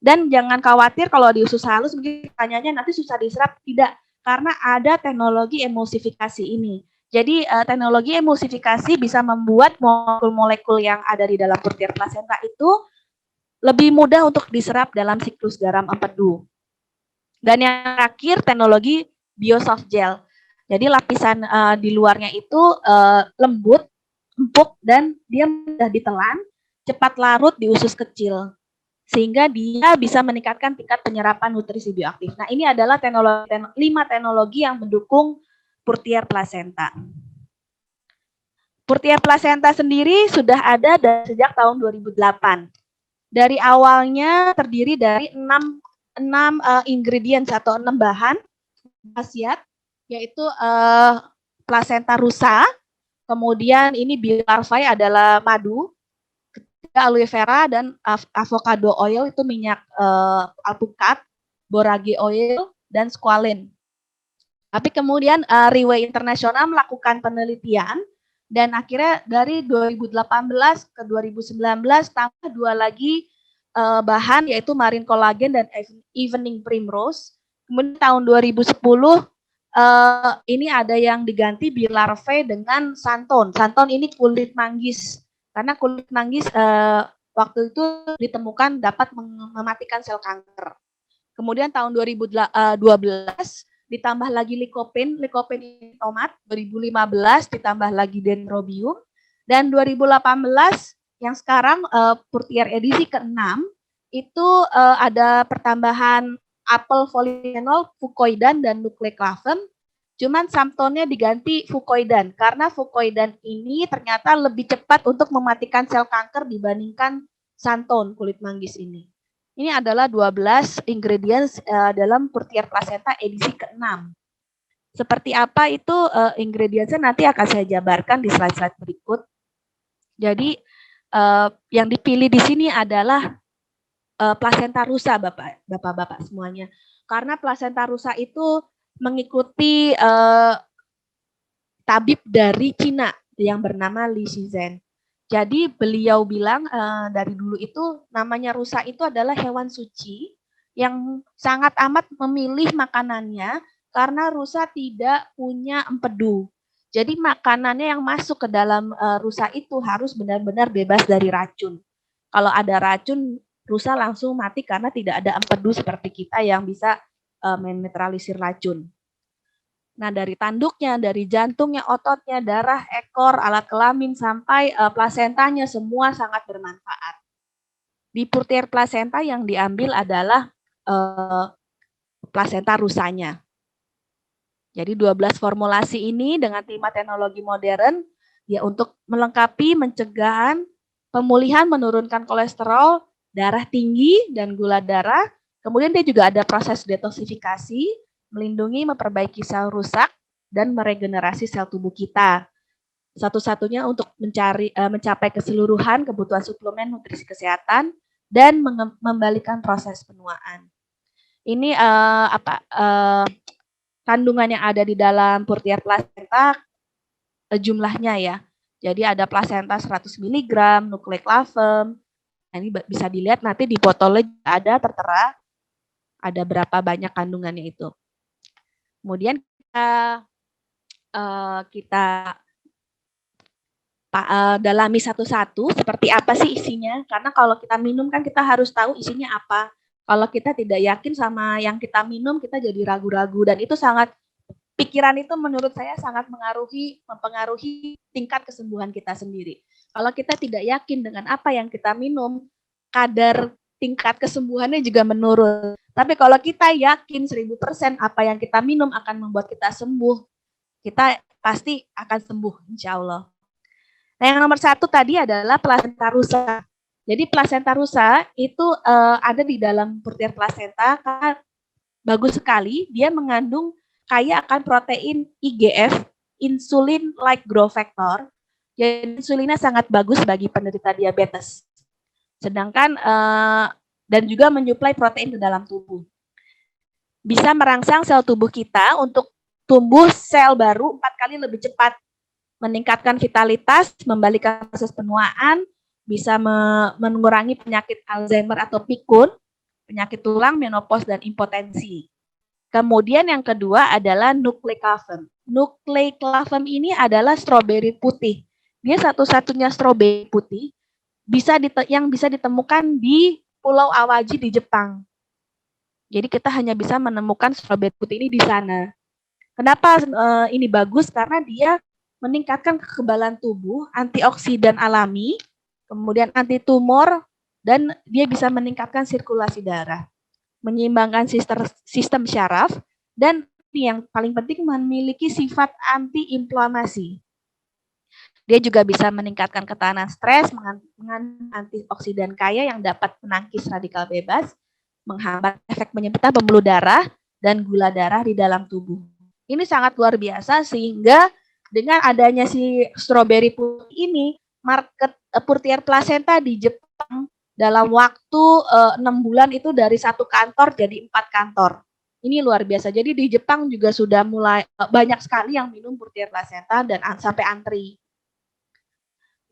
Dan jangan khawatir kalau di usus halus mungkin tanyanya nanti susah diserap, tidak, karena ada teknologi emulsifikasi ini. Jadi teknologi emulsifikasi bisa membuat molekul-molekul yang ada di dalam Purtier Placenta itu lebih mudah untuk diserap dalam siklus garam empedu. Dan yang terakhir teknologi biosoft gel. Jadi lapisan di luarnya itu lembut, empuk, dan dia mudah ditelan, cepat larut di usus kecil. Sehingga dia bisa meningkatkan tingkat penyerapan nutrisi bioaktif. Nah, ini adalah 5 teknologi yang mendukung Purtier Placenta. Purtier Placenta sendiri sudah ada sejak tahun 2008. Dari awalnya terdiri dari 6 ingredients atau 6 bahan khasiat, yaitu placenta rusa, kemudian ini bilarvae adalah madu, aloe vera dan avocado oil itu minyak alpukat, borage oil, dan squalene. Tapi kemudian Riway Internasional melakukan penelitian dan akhirnya dari 2018 ke 2019 tambah 2 lagi bahan yaitu marine collagen dan evening primrose. Kemudian tahun 2010 ini ada yang diganti bilarvae dengan santon. Santon ini kulit manggis. Karena kulit manggis waktu itu ditemukan dapat mematikan sel kanker. Kemudian tahun 2012 ditambah lagi lycopene ini tomat, 2015 ditambah lagi dendrobium, dan 2018 yang sekarang Purtier edisi ke-6 itu ada pertambahan apel folienol, fucoidan, dan nucleoclavan. Cuman samtonnya diganti fucoidan karena fucoidan ini ternyata lebih cepat untuk mematikan sel kanker dibandingkan santon kulit manggis ini. Ini adalah 12 ingredients dalam Purtier Placenta edisi ke-6. Seperti apa itu ingredientsnya nanti akan saya jabarkan di slide-slide berikut. Jadi yang dipilih di sini adalah placenta rusa Bapak-bapak semuanya. Karena placenta rusa itu mengikuti tabib dari Cina yang bernama Li Shizhen. Jadi beliau bilang dari dulu itu namanya rusa itu adalah hewan suci yang sangat amat memilih makanannya karena rusa tidak punya empedu. Jadi makanannya yang masuk ke dalam rusa itu harus benar-benar bebas dari racun. Kalau ada racun, rusa langsung mati karena tidak ada empedu seperti kita yang bisa menetralisir racun. Nah, dari tanduknya, dari jantungnya, ototnya, darah, ekor, alat kelamin, sampai plasentanya semua sangat bermanfaat. Di Purtier Placenta yang diambil adalah plasenta rusanya. Jadi 12 formulasi ini dengan 5 teknologi modern ya untuk melengkapi pencegahan, pemulihan, menurunkan kolesterol, darah tinggi dan gula darah. Kemudian dia juga ada proses detoksifikasi, melindungi, memperbaiki sel rusak, dan meregenerasi sel tubuh kita. Satu-satunya untuk mencapai keseluruhan kebutuhan suplemen nutrisi kesehatan dan mengembalikan proses penuaan. Ini kandungan yang ada di dalam Purtier plasenta jumlahnya ya. Jadi ada plasenta 100 mg, nucleic lavem. Nah, ini bisa dilihat nanti di botolnya ada tertera ada berapa banyak kandungannya itu. Kemudian kita dalami satu-satu seperti apa sih isinya. Karena kalau kita minum kan kita harus tahu isinya apa. Kalau kita tidak yakin sama yang kita minum, kita jadi ragu-ragu. Dan itu sangat, pikiran itu menurut saya sangat mempengaruhi tingkat kesembuhan kita sendiri. Kalau kita tidak yakin dengan apa yang kita minum, kadar tingkat kesembuhannya juga menurun. Tapi kalau kita yakin 1000% apa yang kita minum akan membuat kita sembuh, kita pasti akan sembuh, insya Allah. Nah, yang nomor 1 tadi adalah plasenta rusa. Jadi plasenta rusa itu ada di dalam Purtier plasenta karena bagus sekali, dia mengandung kaya akan protein IGF, insulin like growth factor. Jadi insulinnya sangat bagus bagi penderita diabetes. Sedangkan dan juga menyuplai protein ke dalam tubuh. Bisa merangsang sel tubuh kita untuk tumbuh sel baru 4 kali lebih cepat, meningkatkan vitalitas, membalikkan proses penuaan, bisa mengurangi penyakit Alzheimer atau pikun, penyakit tulang, menopause, dan impotensi. Kemudian yang kedua adalah nucleic lavem. Nucleic lavem ini adalah stroberi putih. Dia satu-satunya stroberi putih yang bisa ditemukan di Pulau Awaji di Jepang. Jadi kita hanya bisa menemukan stroberi putih ini di sana. Kenapa ini bagus? Karena dia meningkatkan kekebalan tubuh, antioksidan alami, kemudian anti tumor, dan dia bisa meningkatkan sirkulasi darah, menyeimbangkan sistem syaraf, dan yang paling penting memiliki sifat anti-inflamasi. Dia juga bisa meningkatkan ketahanan stres, mengandung antioksidan kaya yang dapat menangkis radikal bebas, menghambat efek penyempitan pembuluh darah, dan gula darah di dalam tubuh. Ini sangat luar biasa sehingga dengan adanya si stroberi putih ini, market Purtier plasenta di Jepang dalam waktu 6 bulan itu dari 1 kantor jadi 4 kantor. Ini luar biasa. Jadi di Jepang juga sudah mulai banyak sekali yang minum Purtier plasenta dan sampai antri.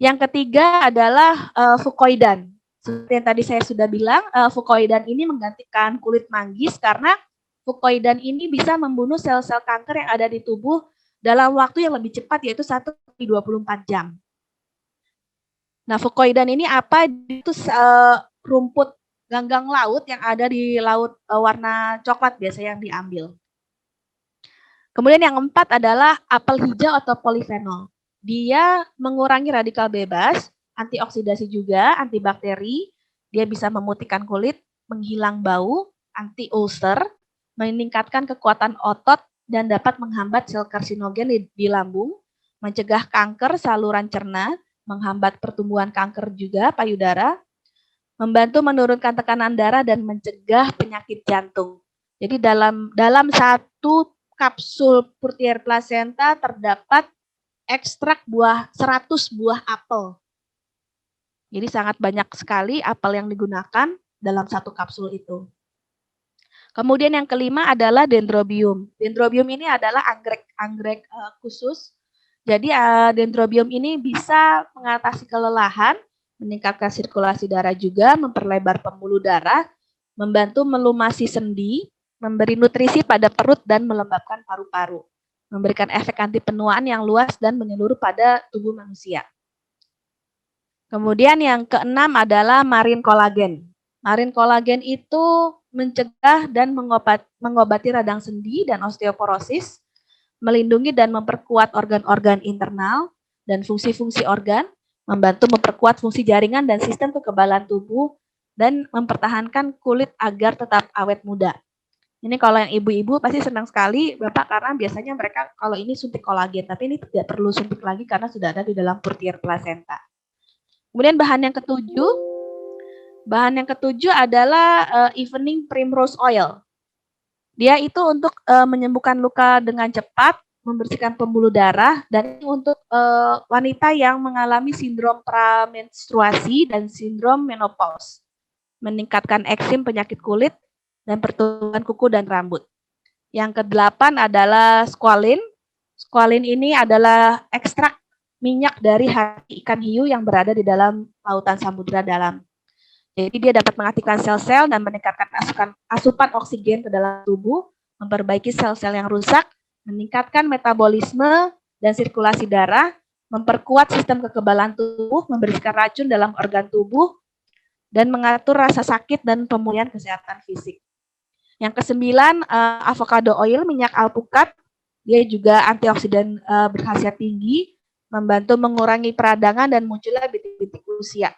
Yang ketiga adalah fukoidan. Seperti yang tadi saya sudah bilang, fukoidan ini menggantikan kulit manggis karena fukoidan ini bisa membunuh sel-sel kanker yang ada di tubuh dalam waktu yang lebih cepat, yaitu 1-24 jam. Nah, fukoidan ini apa? Itu rumput ganggang laut yang ada di laut warna coklat biasa yang diambil. Kemudian yang 4 adalah apel hijau atau polifenol. Dia mengurangi radikal bebas, antioksidasi juga, antibakteri, dia bisa memutihkan kulit, menghilang bau, anti-ulcer, meningkatkan kekuatan otot, dan dapat menghambat sel karsinogen di lambung, mencegah kanker saluran cerna, menghambat pertumbuhan kanker juga payudara, membantu menurunkan tekanan darah, dan mencegah penyakit jantung. Jadi dalam 1 kapsul Purtier plasenta terdapat ekstrak 100 buah apel. Jadi sangat banyak sekali apel yang digunakan dalam 1 kapsul itu. Kemudian yang kelima adalah dendrobium. Dendrobium ini adalah anggrek khusus. Jadi dendrobium ini bisa mengatasi kelelahan, meningkatkan sirkulasi darah juga, memperlebar pembuluh darah, membantu melumasi sendi, memberi nutrisi pada perut dan melembabkan paru-paru, memberikan efek anti penuaan yang luas dan menyeluruh pada tubuh manusia. Kemudian yang keenam adalah marine collagen. Marine collagen itu mencegah dan mengobati radang sendi dan osteoporosis, melindungi dan memperkuat organ-organ internal dan fungsi-fungsi organ, membantu memperkuat fungsi jaringan dan sistem kekebalan tubuh, dan mempertahankan kulit agar tetap awet muda. Ini kalau yang ibu-ibu pasti senang sekali, Bapak, karena biasanya mereka kalau ini suntik kolagen, tapi ini tidak perlu suntik lagi karena sudah ada di dalam Purtier plasenta. Kemudian bahan yang ketujuh adalah evening primrose oil. Dia itu untuk menyembuhkan luka dengan cepat, membersihkan pembuluh darah, dan untuk wanita yang mengalami sindrom pramenstruasi dan sindrom menopause, meningkatkan eksim penyakit kulit, dan pertumbuhan kuku dan rambut. Yang ke-8 adalah squalene. Squalene ini adalah ekstrak minyak dari hati ikan hiu yang berada di dalam lautan samudera dalam. Jadi dia dapat mengaktifkan sel-sel dan meningkatkan asupan oksigen ke dalam tubuh, memperbaiki sel-sel yang rusak, meningkatkan metabolisme dan sirkulasi darah, memperkuat sistem kekebalan tubuh, membersihkan racun dalam organ tubuh, dan mengatur rasa sakit dan pemulihan kesehatan fisik. Yang ke-9, avocado oil, minyak alpukat. Dia juga antioksidan berkhasiat tinggi, membantu mengurangi peradangan dan munculnya bintik-bintik usia.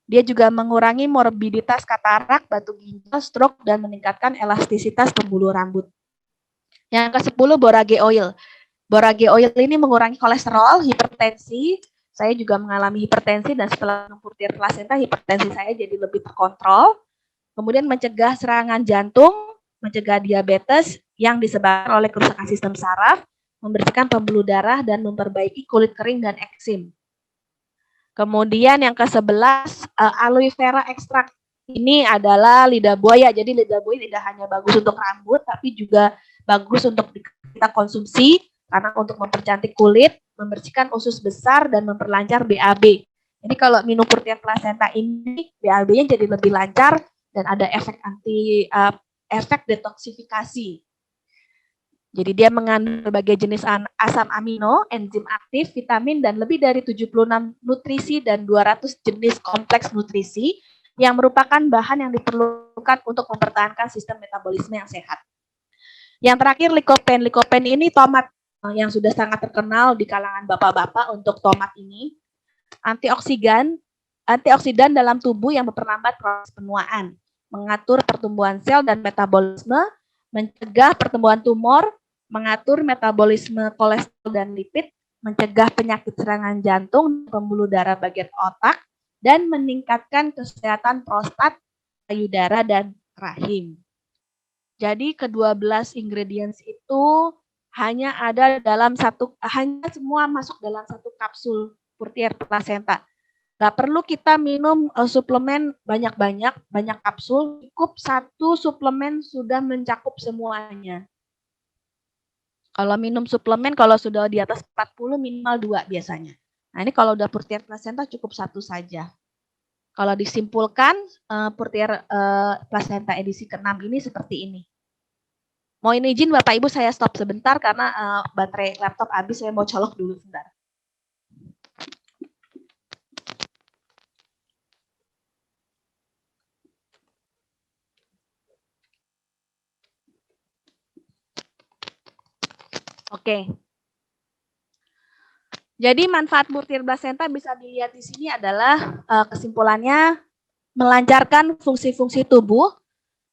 Dia juga mengurangi morbiditas katarak, batu ginjal, stroke, dan meningkatkan elastisitas pembuluh rambut. Yang ke-10, borage oil. Borage oil ini mengurangi kolesterol, hipertensi. Saya juga mengalami hipertensi dan setelah minum Purtier Placenta, hipertensi saya jadi lebih terkontrol. Kemudian mencegah serangan jantung, mencegah diabetes yang disebabkan oleh kerusakan sistem saraf, membersihkan pembuluh darah, dan memperbaiki kulit kering dan eksim. Kemudian yang ke-11, aloe vera ekstrak. Ini adalah lidah buaya. Jadi lidah buaya tidak hanya bagus untuk rambut, tapi juga bagus untuk kita konsumsi, karena untuk mempercantik kulit, membersihkan usus besar, dan memperlancar BAB. Jadi kalau minum Purtier Placenta ini, BAB-nya jadi lebih lancar, dan ada efek detoksifikasi. Jadi dia mengandung berbagai jenis asam amino, enzim aktif, vitamin, dan lebih dari 76 nutrisi dan 200 jenis kompleks nutrisi yang merupakan bahan yang diperlukan untuk mempertahankan sistem metabolisme yang sehat. Yang terakhir likopen. Likopen ini tomat yang sudah sangat terkenal di kalangan bapak-bapak untuk tomat ini. Antioksidan dalam tubuh yang memperlambat proses penuaan, mengatur pertumbuhan sel dan metabolisme, mencegah pertumbuhan tumor, mengatur metabolisme kolesterol dan lipid, mencegah penyakit serangan jantung, pembuluh darah bagian otak, dan meningkatkan kesehatan prostat, payudara, dan rahim. Jadi ke-12 ingredients itu hanya semua masuk dalam satu kapsul Purtier Placenta. Nggak perlu kita minum suplemen banyak kapsul, cukup satu suplemen sudah mencakup semuanya. Kalau minum suplemen, kalau sudah di atas 40 minimal 2 biasanya. Nah ini kalau udah Purtier Placenta cukup 1 saja. Kalau disimpulkan, Purtier Placenta edisi ke-6 ini seperti ini. Mohon izin Bapak Ibu saya stop sebentar karena baterai laptop habis, saya mau colok dulu sebentar. Oke. Jadi manfaat Purtier Placenta bisa dilihat di sini adalah kesimpulannya melancarkan fungsi-fungsi tubuh,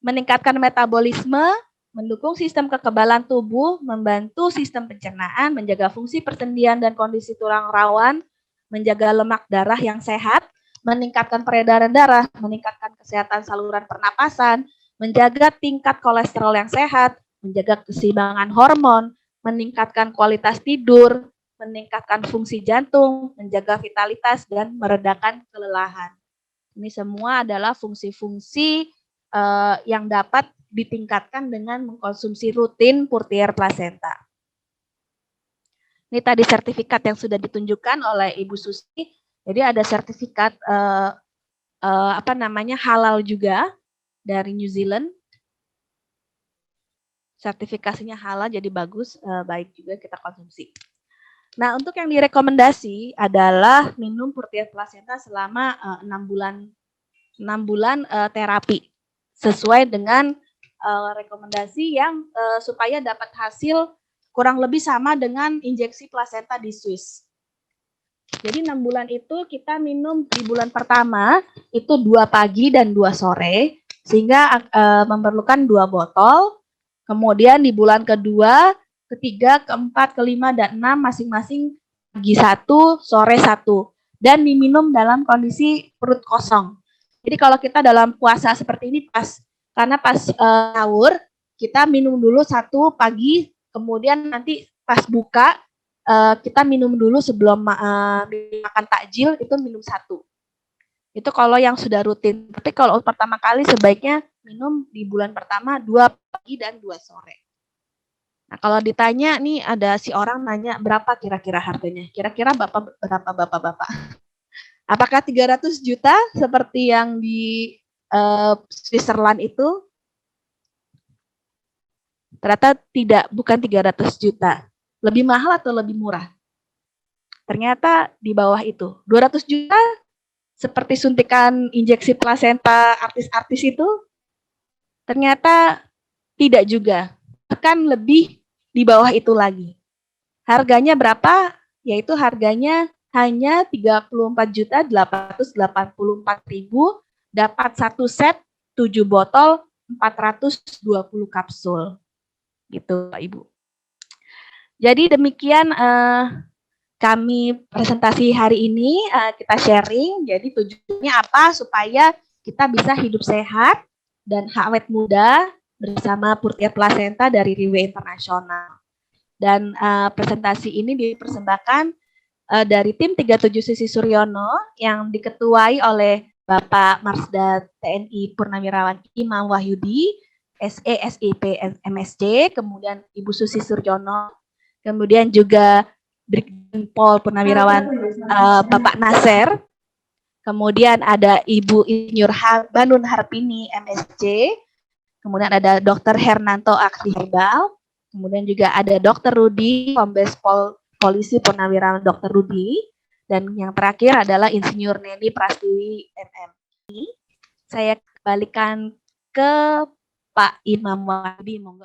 meningkatkan metabolisme, mendukung sistem kekebalan tubuh, membantu sistem pencernaan, menjaga fungsi persendian dan kondisi tulang rawan, menjaga lemak darah yang sehat, meningkatkan peredaran darah, meningkatkan kesehatan saluran pernapasan, menjaga tingkat kolesterol yang sehat, menjaga keseimbangan hormon, meningkatkan kualitas tidur, meningkatkan fungsi jantung, menjaga vitalitas, dan meredakan kelelahan. Ini semua adalah fungsi-fungsi yang dapat ditingkatkan dengan mengkonsumsi rutin Purtier Placenta. Ini tadi sertifikat yang sudah ditunjukkan oleh Ibu Susi. Jadi ada sertifikat halal juga dari New Zealand. Sertifikasinya halal, jadi bagus, baik juga kita konsumsi. Nah, untuk yang direkomendasi adalah minum Purtier Placenta selama 6 bulan terapi sesuai dengan rekomendasi yang supaya dapat hasil kurang lebih sama dengan injeksi placenta di Swiss. Jadi 6 bulan itu kita minum di bulan pertama itu 2 pagi dan 2 sore sehingga memerlukan 2 botol. Kemudian di bulan kedua, ketiga, keempat, kelima, dan 6 masing-masing pagi 1, sore 1. Dan diminum dalam kondisi perut kosong. Jadi kalau kita dalam puasa seperti ini karena pas sahur, kita minum dulu 1 pagi, kemudian nanti pas buka, kita minum dulu sebelum makan takjil, itu minum 1. Itu kalau yang sudah rutin. Tapi kalau pertama kali sebaiknya minum di bulan pertama 2 pagi dan 2 sore. Nah, kalau ditanya nih ada si orang nanya berapa kira-kira harganya? Kira-kira berapa Bapak-bapak? Apakah 300 juta seperti yang di Switzerland itu? Ternyata tidak, bukan 300 juta. Lebih mahal atau lebih murah? Ternyata di bawah itu. 200 juta seperti suntikan injeksi plasenta artis-artis itu? Ternyata tidak juga. Bahkan lebih di bawah itu lagi. Harganya berapa? Yaitu harganya hanya 34.884.000, dapat 1 set 7 botol 420 kapsul. Gitu Pak Ibu. Jadi demikian kami presentasi hari ini, kita sharing. Jadi tujuannya apa? Supaya kita bisa hidup sehat dan awet muda bersama Purtia Placenta dari Riwe Internasional. Dan presentasi ini dipersembahkan dari tim 37 Sisi Suryono yang diketuai oleh Bapak Marsda TNI Purnawirawan Imam Wahyudi, SE SIP MSC, kemudian Ibu Susi Suryono, kemudian juga Brigjen Pol Purnawirawan Bapak Nasir, kemudian ada Ibu Insinyur Banun Harpini MSc, kemudian ada Dr. Hernanto Aksi Herbal, kemudian juga ada Dr. Rudi, Kombes Polisi Purnawirawan Dr. Rudi, dan yang terakhir adalah Insinyur Neni Prastiwi MM. Saya kembalikan ke Pak Imam Wahyudi, monggo.